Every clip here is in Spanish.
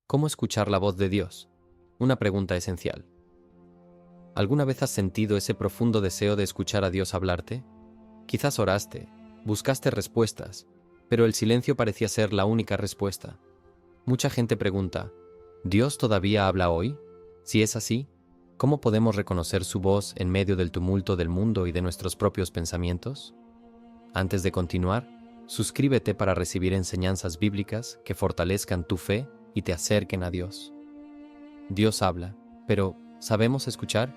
¿Cómo escuchar la voz de Dios? Una pregunta esencial. ¿Alguna vez has sentido ese profundo deseo de escuchar a Dios hablarte? Quizás oraste, buscaste respuestas, pero el silencio parecía ser la única respuesta. Mucha gente pregunta, ¿Dios todavía habla hoy? Si es así, ¿cómo podemos reconocer su voz en medio del tumulto del mundo y de nuestros propios pensamientos? Antes de continuar, suscríbete para recibir enseñanzas bíblicas que fortalezcan tu fe y te acerquen a Dios. Dios habla, pero ¿sabemos escuchar?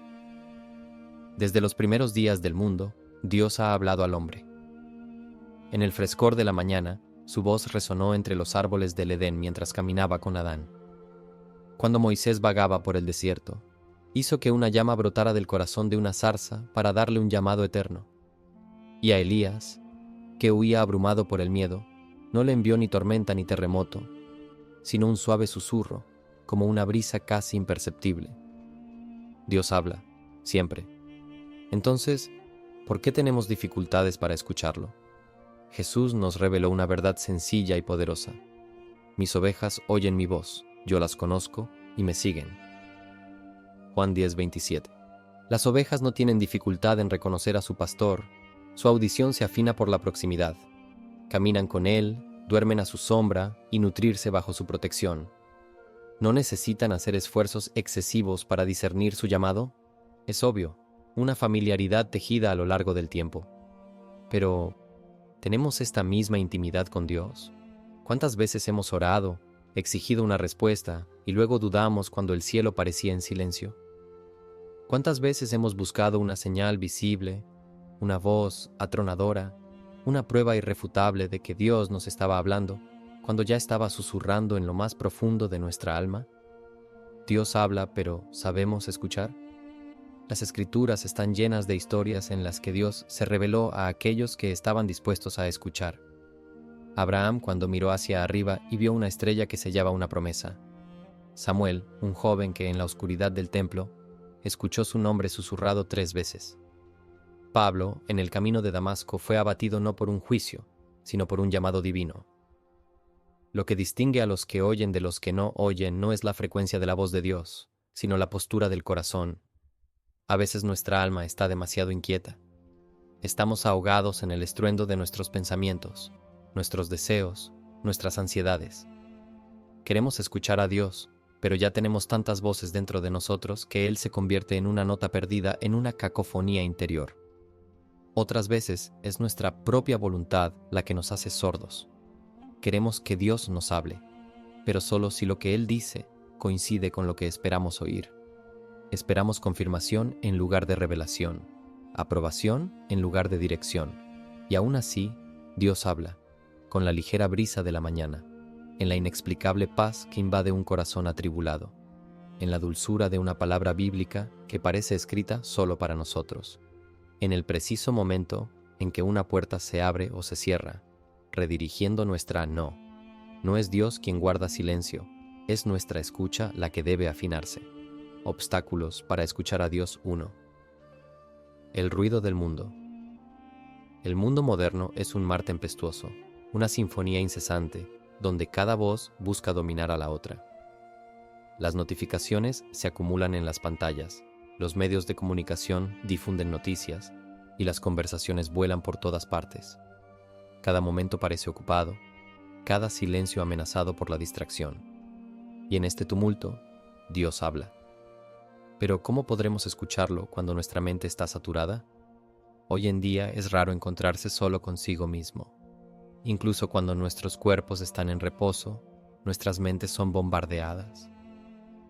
Desde los primeros días del mundo, Dios ha hablado al hombre. En el frescor de la mañana, su voz resonó entre los árboles del Edén mientras caminaba con Adán. Cuando Moisés vagaba por el desierto, hizo que una llama brotara del corazón de una zarza para darle un llamado eterno. Y a Elías, que huía abrumado por el miedo, no le envió ni tormenta ni terremoto, sino un suave susurro, como una brisa casi imperceptible. Dios habla, siempre. Entonces, ¿por qué tenemos dificultades para escucharlo? Jesús nos reveló una verdad sencilla y poderosa. Mis ovejas oyen mi voz, yo las conozco y me siguen. Juan 10:27. Las ovejas no tienen dificultad en reconocer a su pastor, su audición se afina por la proximidad. Caminan con él, duermen a su sombra y nutrirse bajo su protección. ¿No necesitan hacer esfuerzos excesivos para discernir su llamado? Es obvio, una familiaridad tejida a lo largo del tiempo. Pero, ¿tenemos esta misma intimidad con Dios? ¿Cuántas veces hemos orado, exigido una respuesta y luego dudamos cuando el cielo parecía en silencio? ¿Cuántas veces hemos buscado una señal visible, una voz atronadora, una prueba irrefutable de que Dios nos estaba hablando, cuando ya estaba susurrando en lo más profundo de nuestra alma? Dios habla, pero ¿sabemos escuchar? Las Escrituras están llenas de historias en las que Dios se reveló a aquellos que estaban dispuestos a escuchar. Abraham cuando miró hacia arriba y vio una estrella que sellaba una promesa. Samuel, un joven que en la oscuridad del templo escuchó su nombre susurrado 3 veces. Pablo, en el camino de Damasco, fue abatido no por un juicio, sino por un llamado divino. Lo que distingue a los que oyen de los que no oyen no es la frecuencia de la voz de Dios, sino la postura del corazón. A veces nuestra alma está demasiado inquieta. Estamos ahogados en el estruendo de nuestros pensamientos, nuestros deseos, nuestras ansiedades. Queremos escuchar a Dios, pero ya tenemos tantas voces dentro de nosotros que Él se convierte en una nota perdida en una cacofonía interior. Otras veces es nuestra propia voluntad la que nos hace sordos. Queremos que Dios nos hable, pero solo si lo que Él dice coincide con lo que esperamos oír. Esperamos confirmación en lugar de revelación, aprobación en lugar de dirección. Y aún así, Dios habla, con la ligera brisa de la mañana, en la inexplicable paz que invade un corazón atribulado, en la dulzura de una palabra bíblica que parece escrita solo para nosotros, en el preciso momento en que una puerta se abre o se cierra, redirigiendo nuestra no. No es Dios quien guarda silencio, es nuestra escucha la que debe afinarse. Obstáculos para escuchar a Dios 1. El ruido del mundo. El mundo moderno es un mar tempestuoso, una sinfonía incesante, donde cada voz busca dominar a la otra. Las notificaciones se acumulan en las pantallas, los medios de comunicación difunden noticias y las conversaciones vuelan por todas partes. Cada momento parece ocupado, cada silencio amenazado por la distracción. Y en este tumulto, Dios habla. Pero ¿cómo podremos escucharlo cuando nuestra mente está saturada? Hoy en día es raro encontrarse solo consigo mismo. Incluso cuando nuestros cuerpos están en reposo, nuestras mentes son bombardeadas.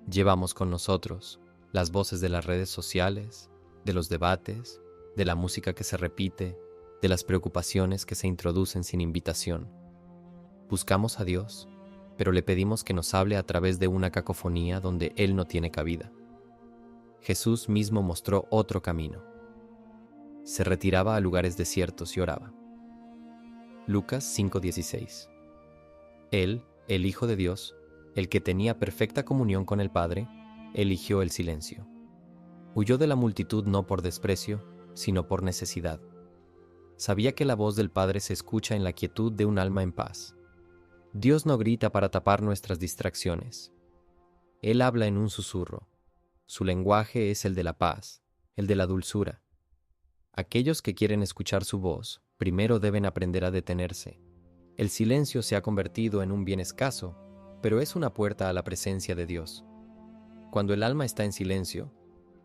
Llevamos con nosotros las voces de las redes sociales, de los debates, de la música que se repite, de las preocupaciones que se introducen sin invitación. Buscamos a Dios, pero le pedimos que nos hable a través de una cacofonía donde Él no tiene cabida. Jesús mismo mostró otro camino. Se retiraba a lugares desiertos y oraba. Lucas 5:16. Él, el Hijo de Dios, el que tenía perfecta comunión con el Padre, eligió el silencio. Huyó de la multitud no por desprecio, sino por necesidad. Sabía que la voz del Padre se escucha en la quietud de un alma en paz. Dios no grita para tapar nuestras distracciones, Él habla en un susurro. Su lenguaje es el de la paz, el de la dulzura. Aquellos que quieren escuchar su voz, primero deben aprender a detenerse. El silencio se ha convertido en un bien escaso, pero es una puerta a la presencia de Dios. Cuando el alma está en silencio,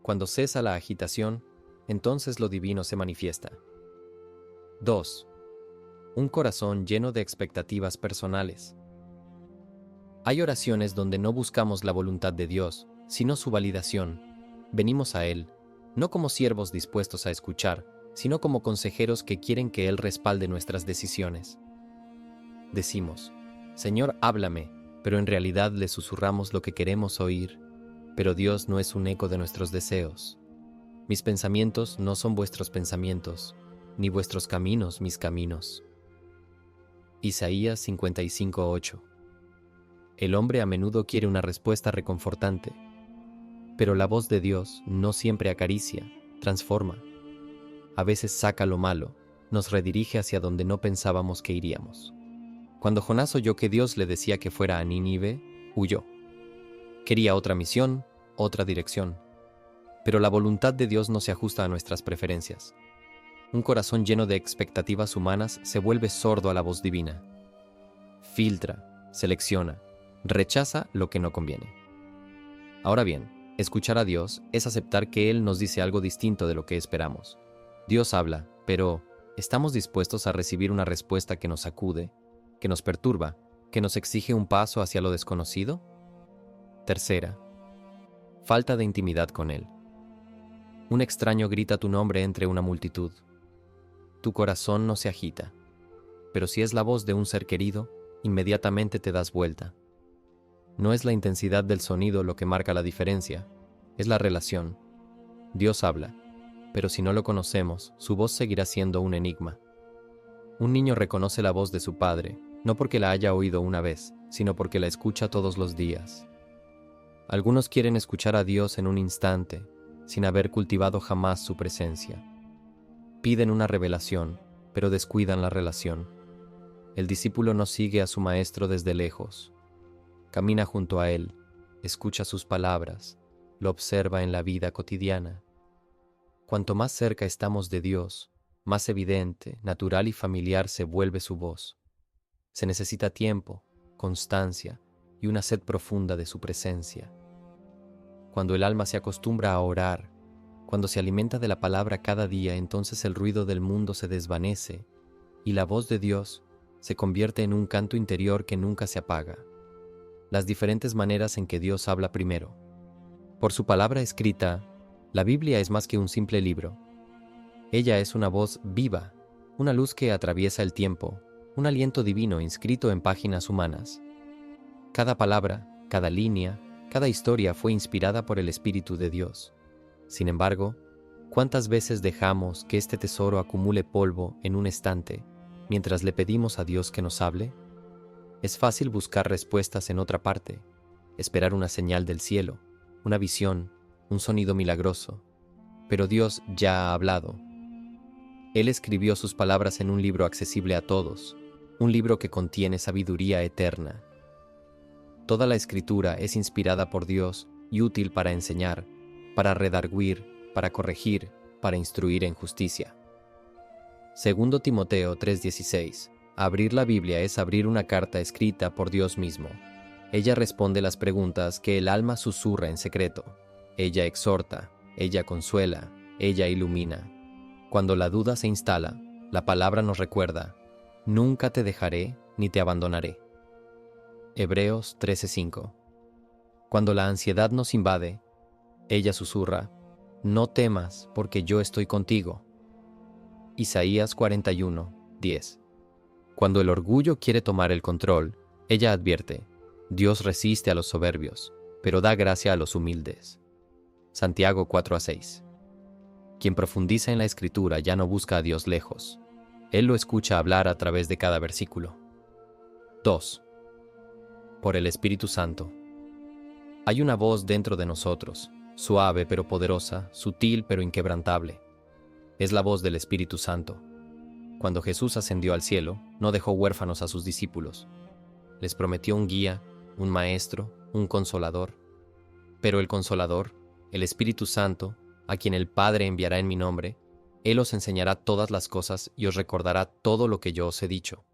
cuando cesa la agitación, entonces lo divino se manifiesta. 2. Un corazón lleno de expectativas personales. Hay oraciones donde no buscamos la voluntad de Dios, sino su validación. Venimos a Él, no como siervos dispuestos a escuchar, sino como consejeros que quieren que Él respalde nuestras decisiones. Decimos, Señor, háblame, pero en realidad le susurramos lo que queremos oír. Pero Dios no es un eco de nuestros deseos. Mis pensamientos no son vuestros pensamientos, ni vuestros caminos mis caminos. Isaías 55:8. El hombre a menudo quiere una respuesta reconfortante, pero la voz de Dios no siempre acaricia, transforma. A veces saca lo malo, nos redirige hacia donde no pensábamos que iríamos. Cuando Jonás oyó que Dios le decía que fuera a Nínive, huyó. Quería otra misión, otra dirección. Pero la voluntad de Dios no se ajusta a nuestras preferencias. Un corazón lleno de expectativas humanas se vuelve sordo a la voz divina. Filtra, selecciona, rechaza lo que no conviene. Ahora bien, escuchar a Dios es aceptar que Él nos dice algo distinto de lo que esperamos. Dios habla, pero ¿estamos dispuestos a recibir una respuesta que nos sacude, que nos perturba, que nos exige un paso hacia lo desconocido? Tercera, falta de intimidad con Él. Un extraño grita tu nombre entre una multitud. Tu corazón no se agita, pero si es la voz de un ser querido, inmediatamente te das vuelta. No es la intensidad del sonido lo que marca la diferencia, es la relación. Dios habla, pero si no lo conocemos, su voz seguirá siendo un enigma. Un niño reconoce la voz de su padre, no porque la haya oído una vez, sino porque la escucha todos los días. Algunos quieren escuchar a Dios en un instante, sin haber cultivado jamás su presencia. Piden una revelación, pero descuidan la relación. El discípulo no sigue a su maestro desde lejos. Camina junto a él, escucha sus palabras, lo observa en la vida cotidiana. Cuanto más cerca estamos de Dios, más evidente, natural y familiar se vuelve su voz. Se necesita tiempo, constancia y una sed profunda de su presencia. Cuando el alma se acostumbra a orar, cuando se alimenta de la palabra cada día, entonces el ruido del mundo se desvanece y la voz de Dios se convierte en un canto interior que nunca se apaga. Las diferentes maneras en que Dios habla primero. Por su palabra escrita, la Biblia es más que un simple libro. Ella es una voz viva, una luz que atraviesa el tiempo, un aliento divino inscrito en páginas humanas. Cada palabra, cada línea, cada historia fue inspirada por el Espíritu de Dios. Sin embargo, ¿cuántas veces dejamos que este tesoro acumule polvo en un estante mientras le pedimos a Dios que nos hable? Es fácil buscar respuestas en otra parte, esperar una señal del cielo, una visión, un sonido milagroso. Pero Dios ya ha hablado. Él escribió sus palabras en un libro accesible a todos, un libro que contiene sabiduría eterna. Toda la Escritura es inspirada por Dios y útil para enseñar, para redarguir, para corregir, para instruir en justicia. 2 Timoteo 3:16. Abrir la Biblia es abrir una carta escrita por Dios mismo. Ella responde las preguntas que el alma susurra en secreto. Ella exhorta, ella consuela, ella ilumina. Cuando la duda se instala, la palabra nos recuerda: nunca te dejaré ni te abandonaré. Hebreos 13:5. Cuando la ansiedad nos invade, ella susurra: no temas, porque yo estoy contigo. Isaías 41:10. Cuando el orgullo quiere tomar el control, ella advierte: Dios resiste a los soberbios, pero da gracia a los humildes. Santiago 4:6. Quien profundiza en la Escritura ya no busca a Dios lejos. Él lo escucha hablar a través de cada versículo. 2. Por el Espíritu Santo. Hay una voz dentro de nosotros, suave pero poderosa, sutil pero inquebrantable. Es la voz del Espíritu Santo. Cuando Jesús ascendió al cielo, no dejó huérfanos a sus discípulos. Les prometió un guía, un maestro, un consolador. Pero el Consolador, el Espíritu Santo, a quien el Padre enviará en mi nombre, Él os enseñará todas las cosas y os recordará todo lo que yo os he dicho.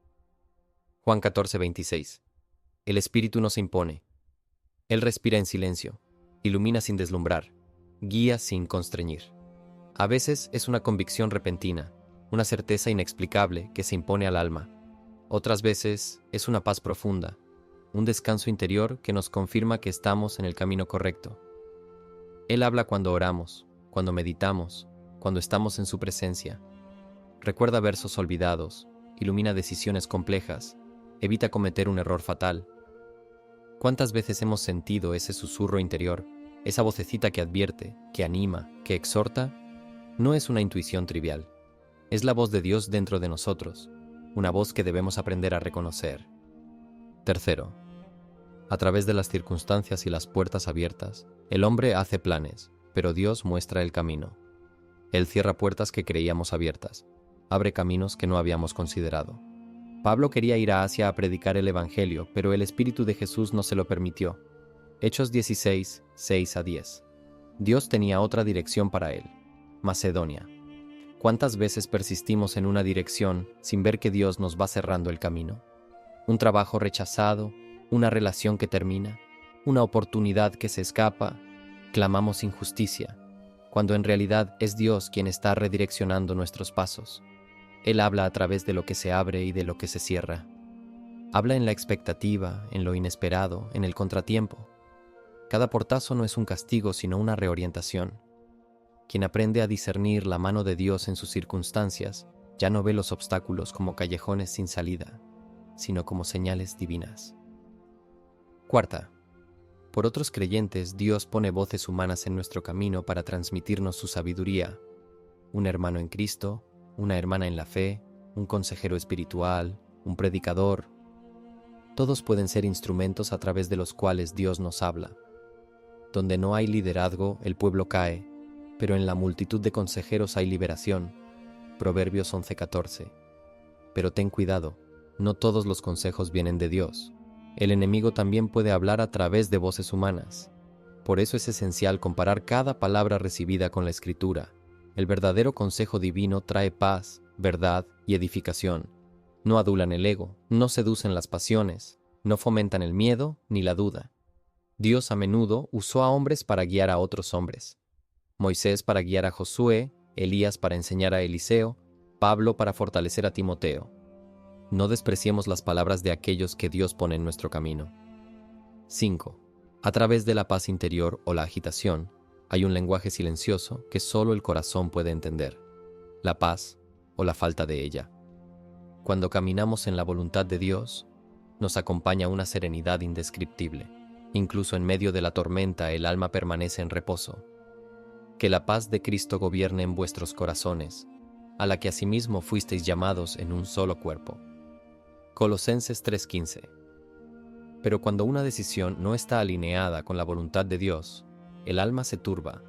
Juan 14:26. El Espíritu no se impone. Él respira en silencio, ilumina sin deslumbrar, guía sin constreñir. A veces es una convicción repentina, una certeza inexplicable que se impone al alma. Otras veces es una paz profunda, un descanso interior que nos confirma que estamos en el camino correcto. Él habla cuando oramos, cuando meditamos, cuando estamos en su presencia. Recuerda versos olvidados, ilumina decisiones complejas, evita cometer un error fatal. ¿Cuántas veces hemos sentido ese susurro interior, esa vocecita que advierte, que anima, que exhorta? No es una intuición trivial. Es la voz de Dios dentro de nosotros, una voz que debemos aprender a reconocer. Tercero, a través de las circunstancias y las puertas abiertas, el hombre hace planes, pero Dios muestra el camino. Él cierra puertas que creíamos abiertas, abre caminos que no habíamos considerado. Pablo quería ir a Asia a predicar el Evangelio, pero el Espíritu de Jesús no se lo permitió. Hechos 16, 6-10. Dios tenía otra dirección para él, Macedonia. ¿Cuántas veces persistimos en una dirección sin ver que Dios nos va cerrando el camino? Un trabajo rechazado, una relación que termina, una oportunidad que se escapa, clamamos injusticia, cuando en realidad es Dios quien está redireccionando nuestros pasos. Él habla a través de lo que se abre y de lo que se cierra. Habla en la expectativa, en lo inesperado, en el contratiempo. Cada portazo no es un castigo, sino una reorientación. Quien aprende a discernir la mano de Dios en sus circunstancias, ya no ve los obstáculos como callejones sin salida, sino como señales divinas. Cuarta, por otros creyentes, Dios pone voces humanas en nuestro camino para transmitirnos su sabiduría. Un hermano en Cristo, una hermana en la fe, un consejero espiritual, un predicador. Todos pueden ser instrumentos a través de los cuales Dios nos habla. Donde no hay liderazgo, el pueblo cae, pero en la multitud de consejeros hay liberación. Proverbios 11:14. Pero ten cuidado, no todos los consejos vienen de Dios. El enemigo también puede hablar a través de voces humanas. Por eso es esencial comparar cada palabra recibida con la Escritura. El verdadero consejo divino trae paz, verdad y edificación. No adulan el ego, no seducen las pasiones, no fomentan el miedo ni la duda. Dios a menudo usó a hombres para guiar a otros hombres. Moisés para guiar a Josué, Elías para enseñar a Eliseo, Pablo para fortalecer a Timoteo. No despreciemos las palabras de aquellos que Dios pone en nuestro camino. 5. A través de la paz interior o la agitación, hay un lenguaje silencioso que solo el corazón puede entender. La paz o la falta de ella. Cuando caminamos en la voluntad de Dios, nos acompaña una serenidad indescriptible. Incluso en medio de la tormenta, el alma permanece en reposo. Que la paz de Cristo gobierne en vuestros corazones, a la que asimismo fuisteis llamados en un solo cuerpo. Colosenses 3:15. Pero cuando una decisión no está alineada con la voluntad de Dios, el alma se turba.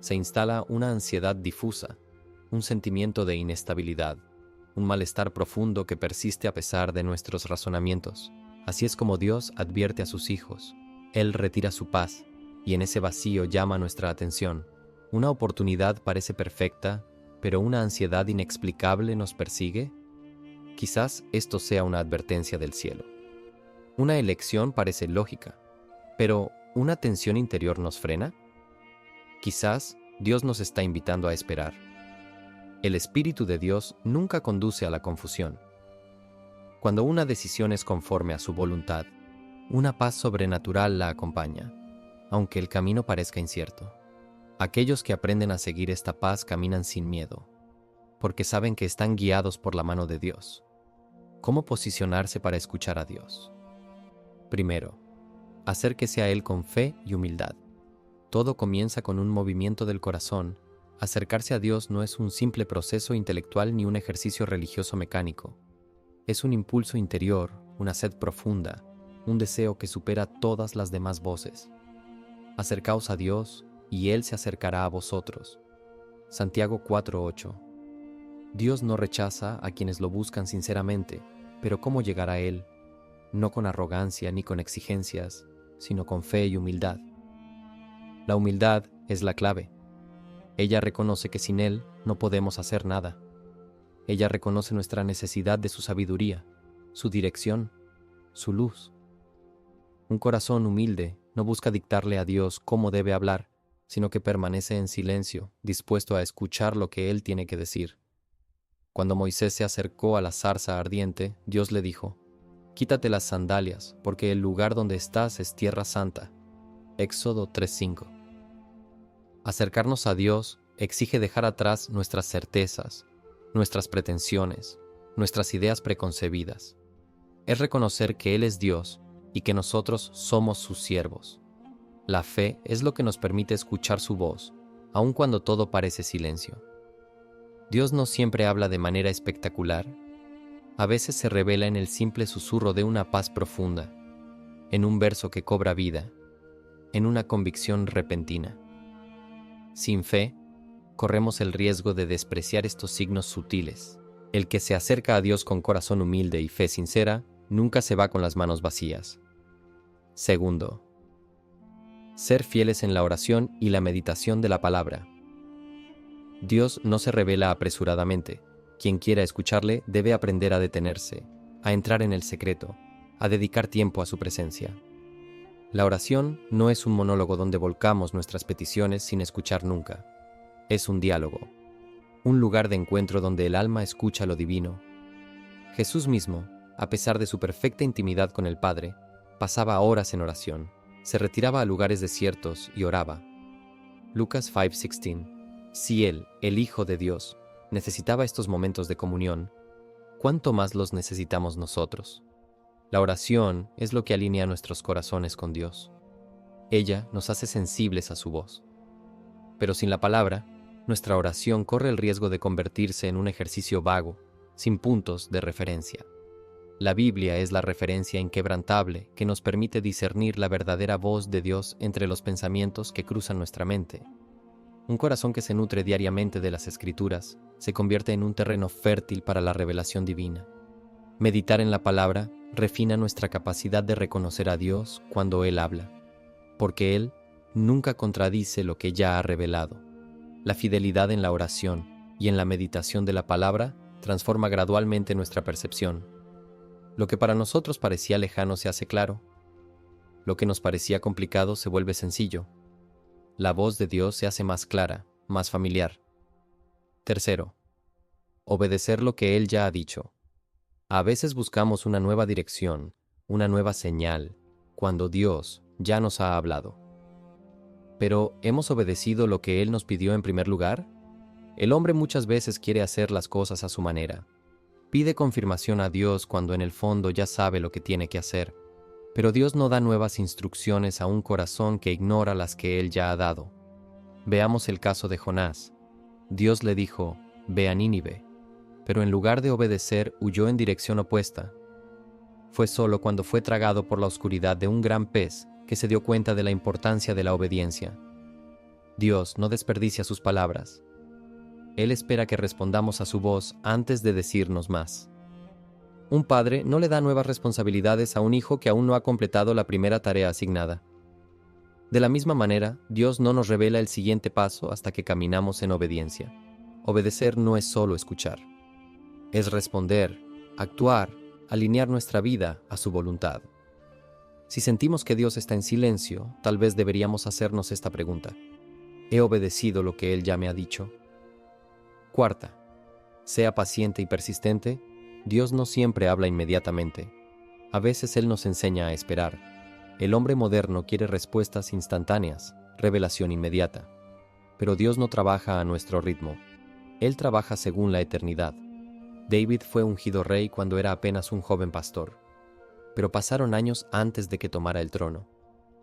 Se instala una ansiedad difusa, un sentimiento de inestabilidad, un malestar profundo que persiste a pesar de nuestros razonamientos. Así es como Dios advierte a sus hijos. Él retira su paz, y en ese vacío llama nuestra atención. Una oportunidad parece perfecta, pero una ansiedad inexplicable nos persigue. Quizás esto sea una advertencia del cielo. Una elección parece lógica, pero ¿una tensión interior nos frena? Quizás Dios nos está invitando a esperar. El Espíritu de Dios nunca conduce a la confusión. Cuando una decisión es conforme a su voluntad, una paz sobrenatural la acompaña, aunque el camino parezca incierto. Aquellos que aprenden a seguir esta paz caminan sin miedo, porque saben que están guiados por la mano de Dios. ¿Cómo posicionarse para escuchar a Dios? Primero, acérquese a Él con fe y humildad. Todo comienza con un movimiento del corazón. Acercarse a Dios no es un simple proceso intelectual ni un ejercicio religioso mecánico. Es un impulso interior, una sed profunda, un deseo que supera todas las demás voces. Acercaos a Dios y Él se acercará a vosotros. Santiago 4:8. Dios no rechaza a quienes lo buscan sinceramente, pero ¿cómo llegar a Él? No con arrogancia ni con exigencias, sino con fe y humildad. La humildad es la clave. Ella reconoce que sin Él no podemos hacer nada. Ella reconoce nuestra necesidad de su sabiduría, su dirección, su luz. Un corazón humilde no busca dictarle a Dios cómo debe hablar, sino que permanece en silencio, dispuesto a escuchar lo que Él tiene que decir. Cuando Moisés se acercó a la zarza ardiente, Dios le dijo: «Quítate las sandalias, porque el lugar donde estás es tierra santa». Éxodo 3:5. Acercarnos a Dios exige dejar atrás nuestras certezas, nuestras pretensiones, nuestras ideas preconcebidas. Es reconocer que Él es Dios y que nosotros somos sus siervos. La fe es lo que nos permite escuchar su voz, aun cuando todo parece silencio. Dios no siempre habla de manera espectacular. A veces se revela en el simple susurro de una paz profunda, en un verso que cobra vida, en una convicción repentina. Sin fe, corremos el riesgo de despreciar estos signos sutiles. El que se acerca a Dios con corazón humilde y fe sincera, nunca se va con las manos vacías. Segundo, ser fieles en la oración y la meditación de la palabra. Dios no se revela apresuradamente. Quien quiera escucharle debe aprender a detenerse, a entrar en el secreto, a dedicar tiempo a su presencia. La oración no es un monólogo donde volcamos nuestras peticiones sin escuchar nunca. Es un diálogo, un lugar de encuentro donde el alma escucha lo divino. Jesús mismo, a pesar de su perfecta intimidad con el Padre, pasaba horas en oración, se retiraba a lugares desiertos y oraba. Lucas 5:16. Si Él, el Hijo de Dios, necesitaba estos momentos de comunión, ¿cuánto más los necesitamos nosotros? La oración es lo que alinea nuestros corazones con Dios. Ella nos hace sensibles a su voz. Pero sin la palabra, nuestra oración corre el riesgo de convertirse en un ejercicio vago, sin puntos de referencia. La Biblia es la referencia inquebrantable que nos permite discernir la verdadera voz de Dios entre los pensamientos que cruzan nuestra mente. Un corazón que se nutre diariamente de las Escrituras se convierte en un terreno fértil para la revelación divina. Meditar en la palabra refina nuestra capacidad de reconocer a Dios cuando Él habla, porque Él nunca contradice lo que ya ha revelado. La fidelidad en la oración y en la meditación de la palabra transforma gradualmente nuestra percepción. Lo que para nosotros parecía lejano se hace claro. Lo que nos parecía complicado se vuelve sencillo. La voz de Dios se hace más clara, más familiar. Tercero, obedecer lo que Él ya ha dicho. A veces buscamos una nueva dirección, una nueva señal, cuando Dios ya nos ha hablado. Pero, ¿hemos obedecido lo que Él nos pidió en primer lugar? El hombre muchas veces quiere hacer las cosas a su manera. Pide confirmación a Dios cuando en el fondo ya sabe lo que tiene que hacer. Pero Dios no da nuevas instrucciones a un corazón que ignora las que Él ya ha dado. Veamos el caso de Jonás. Dios le dijo: «Ve a Nínive», pero en lugar de obedecer huyó en dirección opuesta. Fue solo cuando fue tragado por la oscuridad de un gran pez que se dio cuenta de la importancia de la obediencia. Dios no desperdicia sus palabras. Él espera que respondamos a su voz antes de decirnos más. Un padre no le da nuevas responsabilidades a un hijo que aún no ha completado la primera tarea asignada. De la misma manera, Dios no nos revela el siguiente paso hasta que caminamos en obediencia. Obedecer no es solo escuchar. Es responder, actuar, alinear nuestra vida a su voluntad. Si sentimos que Dios está en silencio, tal vez deberíamos hacernos esta pregunta: ¿he obedecido lo que Él ya me ha dicho? Cuarta, sea paciente y persistente. Dios no siempre habla inmediatamente. A veces Él nos enseña a esperar. El hombre moderno quiere respuestas instantáneas, revelación inmediata. Pero Dios no trabaja a nuestro ritmo. Él trabaja según la eternidad. David fue ungido rey cuando era apenas un joven pastor. Pero pasaron años antes de que tomara el trono.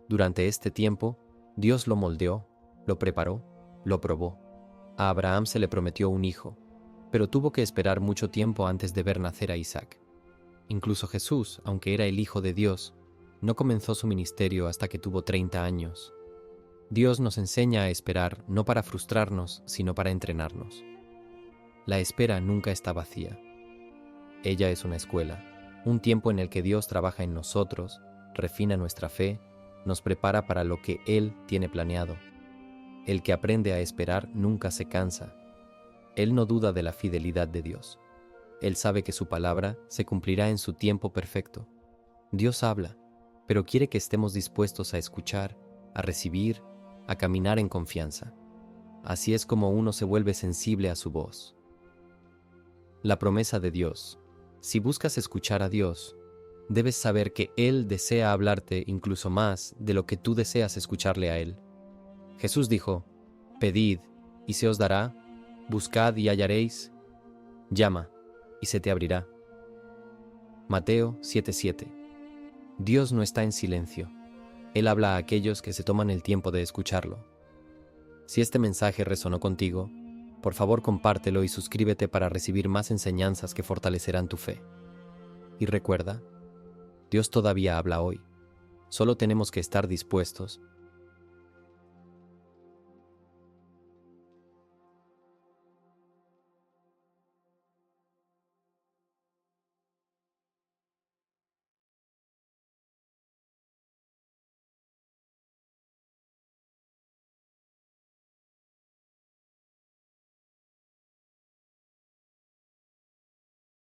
Durante este tiempo, Dios lo moldeó, lo preparó, lo probó. A Abraham se le prometió un hijo, pero tuvo que esperar mucho tiempo antes de ver nacer a Isaac. Incluso Jesús, aunque era el Hijo de Dios, no comenzó su ministerio hasta que tuvo 30 años. Dios nos enseña a esperar no para frustrarnos, sino para entrenarnos. La espera nunca está vacía. Ella es una escuela, un tiempo en el que Dios trabaja en nosotros, refina nuestra fe, nos prepara para lo que Él tiene planeado. El que aprende a esperar nunca se cansa. Él no duda de la fidelidad de Dios. Él sabe que su palabra se cumplirá en su tiempo perfecto. Dios habla, pero quiere que estemos dispuestos a escuchar, a recibir, a caminar en confianza. Así es como uno se vuelve sensible a su voz. La promesa de Dios. Si buscas escuchar a Dios, debes saber que Él desea hablarte incluso más de lo que tú deseas escucharle a Él. Jesús dijo: «Pedid, y se os dará; buscad y hallaréis; llama, y se te abrirá». Mateo 7:7. Dios no está en silencio. Él habla a aquellos que se toman el tiempo de escucharlo. Si este mensaje resonó contigo, por favor compártelo y suscríbete para recibir más enseñanzas que fortalecerán tu fe. Y recuerda, Dios todavía habla hoy. Solo tenemos que estar dispuestos